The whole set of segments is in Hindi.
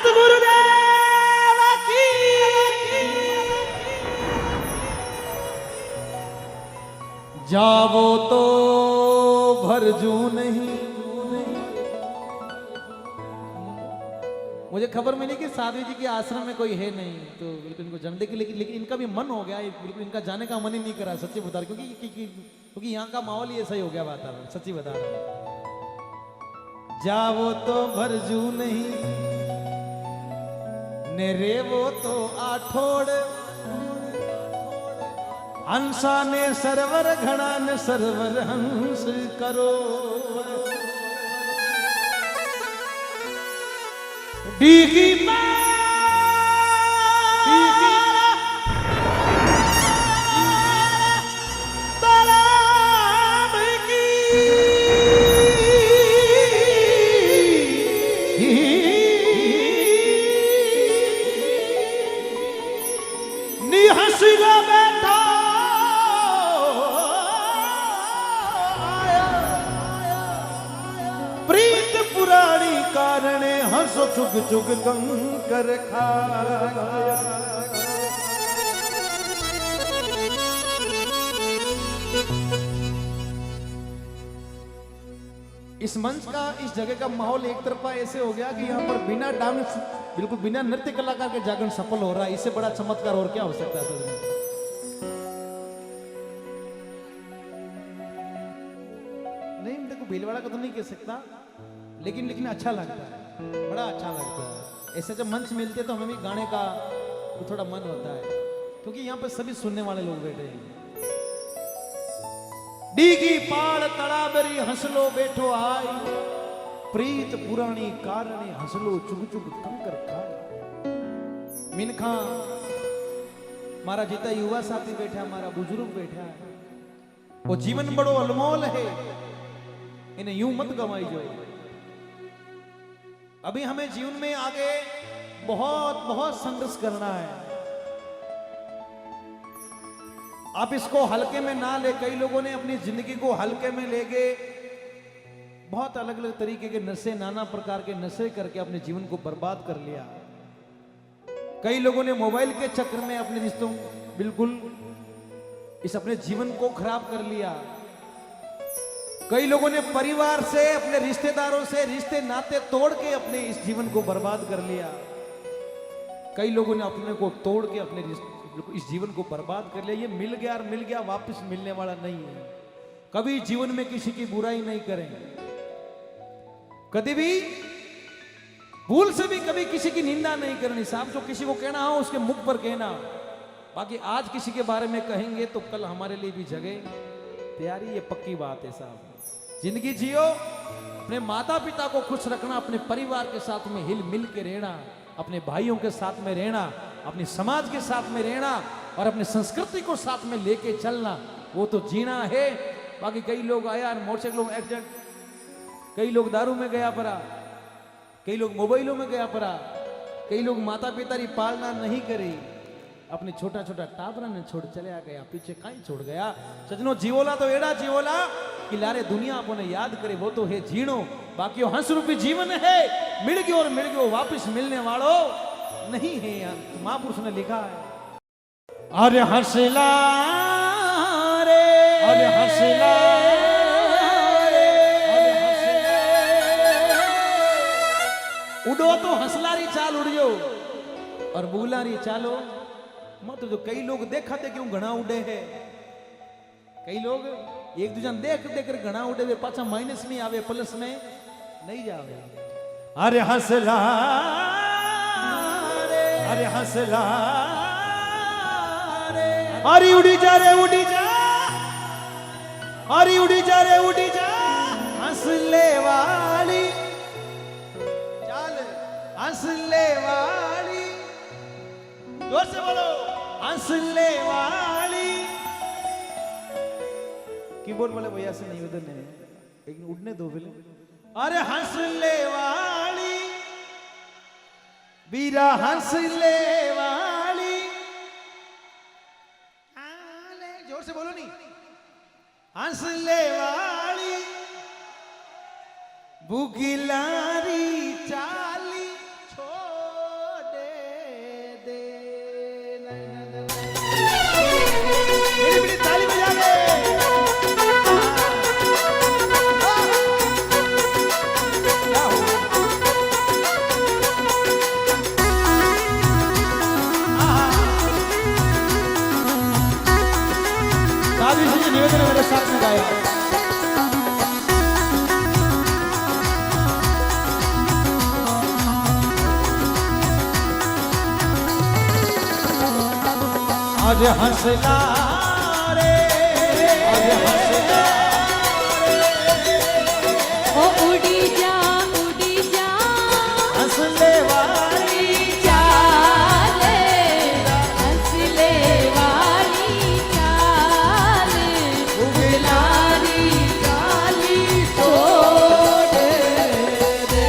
गुरुदेव की जावो तो भरजू नहीं। मुझे खबर मिली कि साध्वी जी के आश्रम में कोई है नहीं, तो बिल्कुल इनको जन्म दे के, लेकिन इनका भी मन हो गया, बिल्कुल इनका जाने का मन ही नहीं करा, सच्ची बता रहा, क्योंकि यहाँ का माहौल ही ऐसा ही हो गया वातावरण, सच्ची बता रहा हूँ। जावो तो भरजू नहीं ने रेवो तो आठोड़, हंसा ने सरवर घड़ा ने सरवर हंस करो। डीगी हंसो चुग चुग कंकर खाया। इस मंच का, इस जगह का माहौल एक तरफा ऐसे हो गया कि यहाँ पर बिना डांस, बिल्कुल बिना नृत्य कलाकार के जागरण सफल हो रहा है। इससे बड़ा चमत्कार और क्या हो सकता है सर? नहीं, देखो भीलवाड़ा का तो नहीं कह सकता, लेकिन अच्छा लगता है, बड़ा अच्छा लगता है। ऐसे जब मंच मिलते तो हमें भी गाने का तो थोड़ा मन होता है, क्योंकि यहाँ पे सभी सुनने वाले लोग बैठे हैं। डीगी पाड़ तड़ाबरी हंसलो बैठो आई, प्रीत पुरानी कारणी हंसलो चुग चुग कंकर खाए। मिनखा मारा जीता युवा साथी बैठा, मारा बुजुर्ग बैठा है, वो जीवन बड़ो अनमोल है, इन्हें यूं मत गवाई जो। अभी हमें जीवन में आगे बहुत संघर्ष करना है। आप इसको हल्के में ना ले। कई लोगों ने अपनी जिंदगी को हल्के में ले गए, बहुत अलग अलग तरीके के नशे, नाना प्रकार के नशे करके अपने जीवन को बर्बाद कर लिया। कई लोगों ने मोबाइल के चक्कर में अपने रिश्तों, बिल्कुल इस अपने जीवन को खराब कर लिया। कई लोगों ने परिवार से, अपने रिश्तेदारों से रिश्ते नाते तोड़ के अपने इस जीवन को बर्बाद कर लिया। कई लोगों ने अपने को तोड़ के अपने इस जीवन को बर्बाद कर लिया। ये मिल गया वापस मिलने वाला नहीं है। कभी जीवन में किसी की बुराई नहीं करें, कभी भी भूल से भी कभी किसी की निंदा नहीं करनी। साहब, जो किसी को कहना हो उसके मुख पर कहना। बाकी आज किसी के बारे में कहेंगे तो कल हमारे लिए भी जगह तैयारी, ये पक्की बात है साहब। जिंदगी जियो, अपने माता पिता को खुश रखना, अपने परिवार के साथ में हिल मिल के रहना, अपने भाइयों के साथ में रहना, अपने समाज के साथ में रहना और अपने संस्कृति को साथ में लेके चलना, वो तो जीना है। बाकी कई लोग आया मोटरसाइकिलों में एक्सीडेंट, कई लोग दारू में गया पड़ा, कई लोग मोबाइलों में गया पड़ा, कई लोग माता पिता की पालना नहीं करी, अपने छोटा छोटा टाबरा ने छोड़ चले गया, पीछे कहीं छोड़ गया। सजनो, जीवोला तो एड़ा जीवोला कि लारे दुनिया अपने याद करे, वो तो है जीणो। बाकी हंस रूपी जीवन है, मिल गयो वापस मिलने वालों नहीं है। महापुरुष ने लिखा है, अरे हंसला रे, अरे हंसला रे, अरे हंसला, उड़ो तो हंसलारी चाल उड़ियो और बुलारी चालो मत। जो कई लोग देखा थे क्यों घना उड़े है, कई लोग एक दूसरे देख कर घना उड़े हुए, पाछा माइनस में आवे, प्लस में नहीं जावे। अरे हंसला रे, अरे हंसला रे, अरे उड़ी जा रे उड़ी जा, अरे उड़ी जा रे उड़ी जा, हंसले वाली चाल, हंसले वाली, जोर से बोलो, हंसले वाली। कीबोर्ड वाले भैया से निवेदन है, लेकिन उड़ने दो फिल्म। अरे हंसले वाली वीरा, हंसले वाली, जोर से बोलो नहीं, हंसले वाली बुगिलारी चाली छोड़ निवेदन मेरे साथ में गाया। आज हंसला रे, आज हंसला ओ उड़ी जा हंसले वाली चाले, हंसले वाली चाले, उगलारी काली छोड़ दे।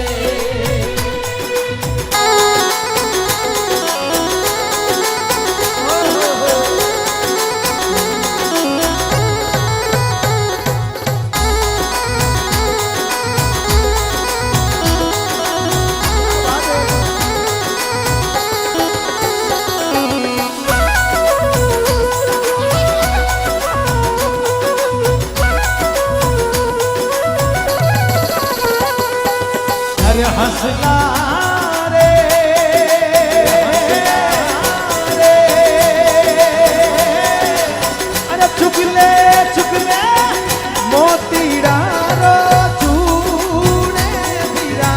अरे हंसला रे, अरे चुगले मोतीड़ा रो चूड़े हीरा,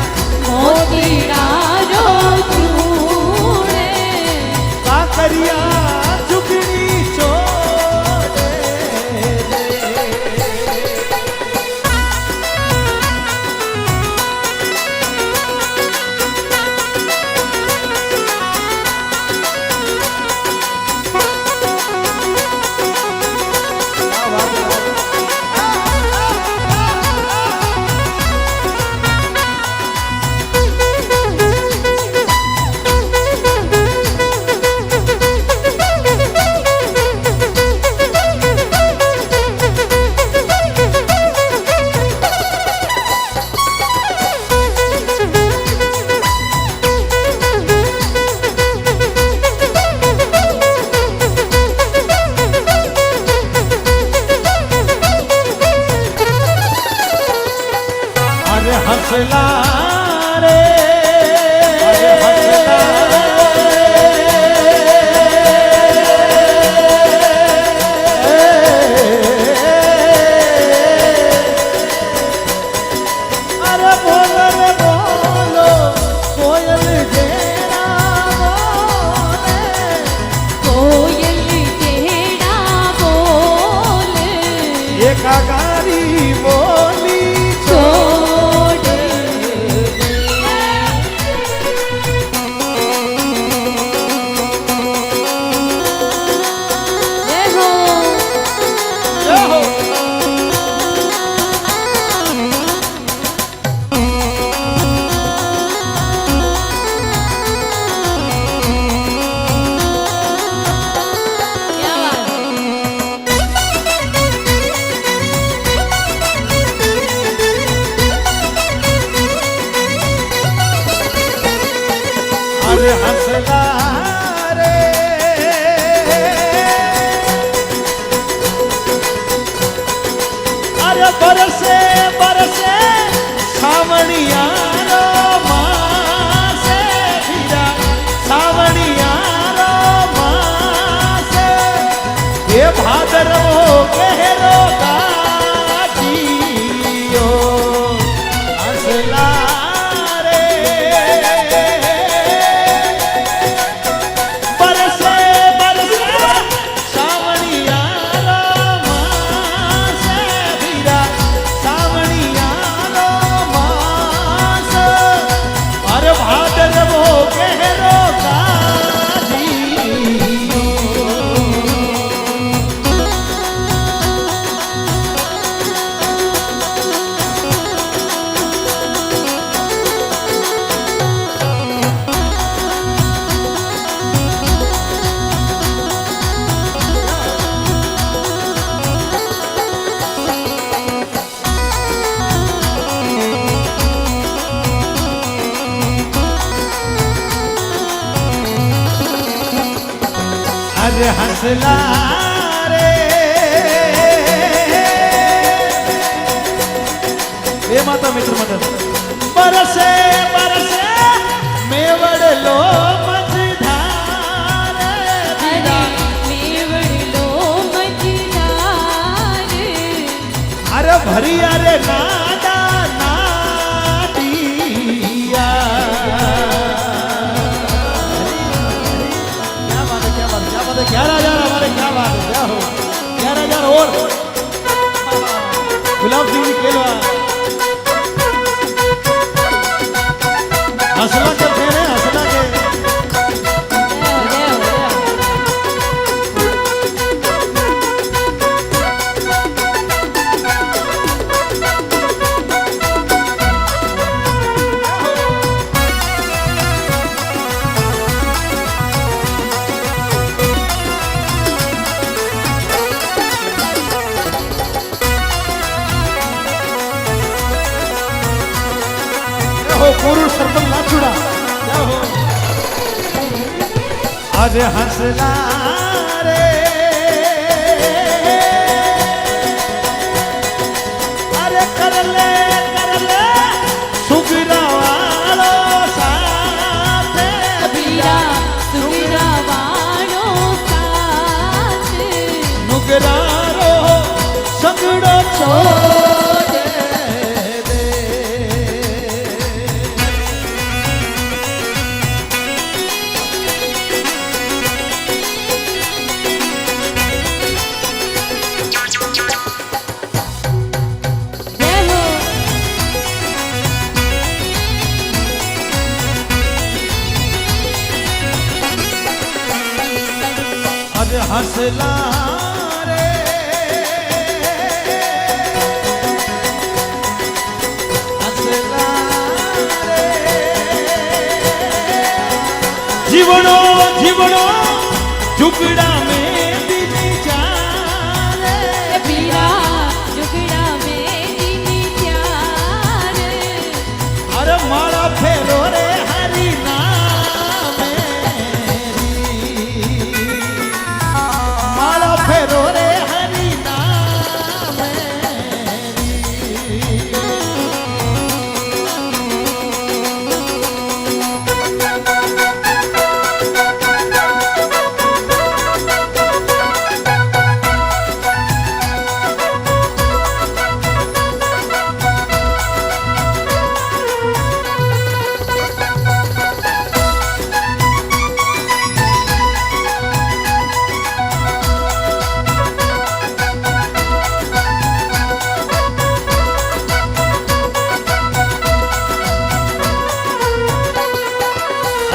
मोतीड़ा रो चूड़े, काकरिया चुगनी छोड़े दे। अरे हंसला रे, अरे हंसला अरे बोलो रे बोलो कोयल जेड़ा बोले, कोयल जेड़ा बोले, ये कागारी बोली छोड़ दे। जय हो जय हो। क्या बात है। अरे हंसला रे, अरे बरसे सावणिया रो मासे हीरा, सावणिया रो मासे, ये भादरो गहरो गाजियो हंसला रे। बरसे सावणिया रो मासे हीरा, सावणिया रो मास, अरे भादरवो गहरो गाजियो। अरे हंसला रे, ये माता मित्र मदन बरसे मेवड़ लो मझधार, अरे मेवड़ लो मझधार, अरे हंसला रे अरे कर ले सुगरा वालो साथे वीरा सुगरा वालो साथे नुगरारो सगड़ो छोड़ दे अरे हंसला रे हंसला रे जीवनो जीवनो टुकड़ा में दीदी जाने वीरा जुगड़ा में दीनी प्यार अरे मारा फेरो रे हरि नाम मारा फेरो रे हरि नाम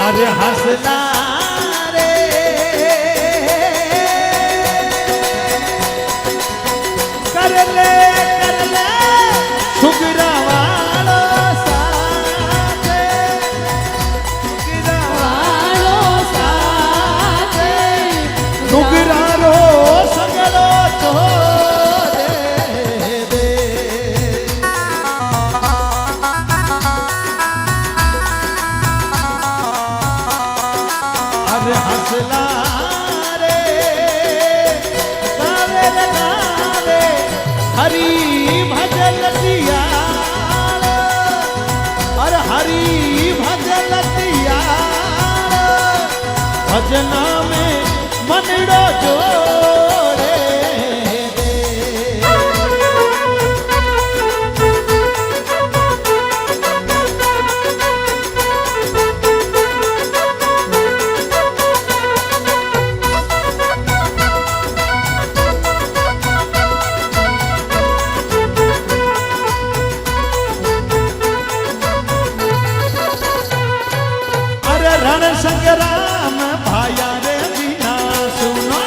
अरे हंसला रे कर ले सुगरा वालो साथे सुगरा वालो साथे नुगरारो सगड़ो छोड़ दे अरे हंसला रे गावे लगावे हरि भजन दिया अरे हरि भजन दिया भजना में मनड़ो जोड़े दे अरे रण संग्राम भाया रे बिना सुनो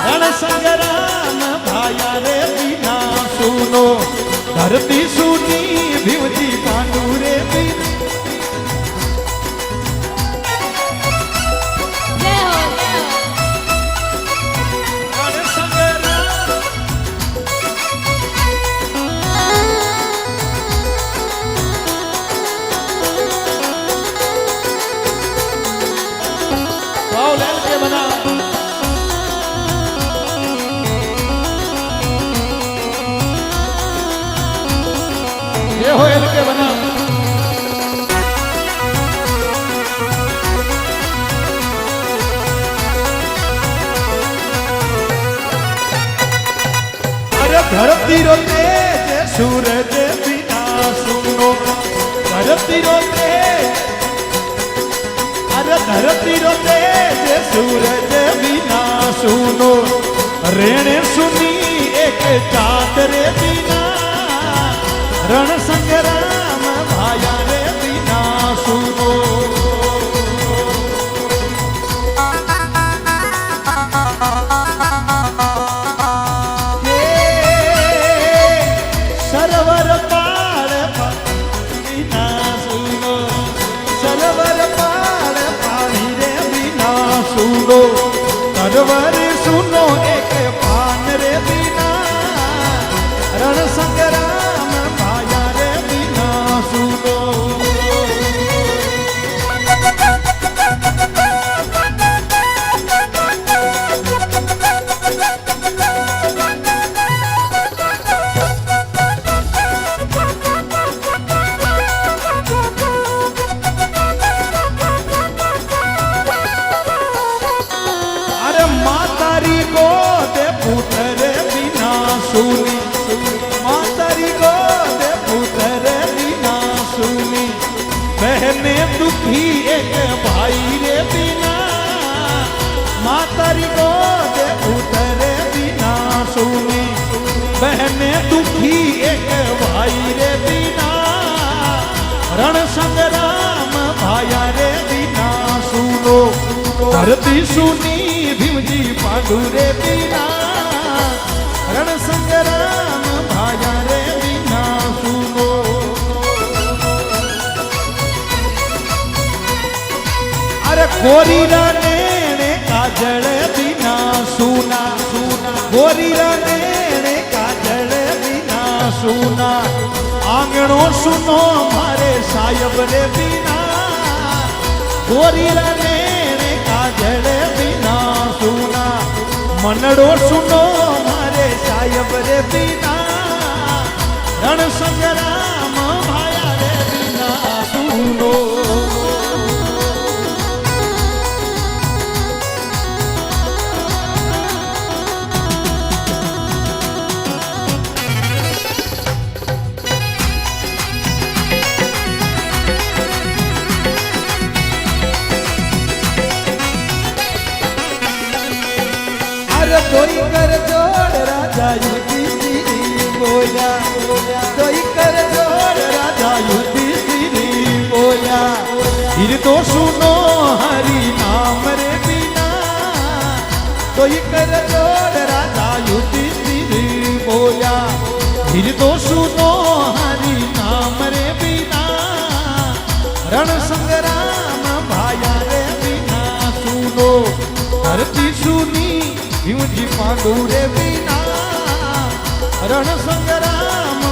रण संग्राम भाया रे बिना सुनो धरती सुनी भिवजी पांडु रे बिना जय हो रण संग्राम पाओ लेल के बना ये हो एल के बना अरे धरती रो तेज सूरज बिना सुनो धरती रो तेज अरे धरती रो तेज सूरज बिना सुनो रेणे सुनी एक चादरे बिना रण संग्राम भाया रे बिना सुनो सरवर पार बिना सुनो सरवर पार पानी रे बिना सुनो सरवर सुनो एक पान रे बिना रण संग्राम भाया रे बिना सुनो धरती सुनी भीमजी पांडु रे बिना रण संग्राम भाया रे बिना सुनो अरे गोरी ने काजल बिना सुना गोरी ने काजल बिना सुना आंगणो सुनो मारे साहेब रे बिना गोरी ने काजल बिना सुना मनडो सुनो मारे साहेब रे बिना रण संग्राम भाया रे बिना सुनो कोई कर जोड़ राजा युधिष्ठिर बोला कोई कर जोड़ राजा युधिष्ठिर बोला फिर तो सुनो हरि नाम रे बिना कोई कर जोड़ राजा युधिष्ठिर बोला फिर तो सुनो हरि नाम रे बिना रण संग्राम भाया रे बिना सुनो धरती सुनी भीमजी पांडु रे बिना रण संग्राम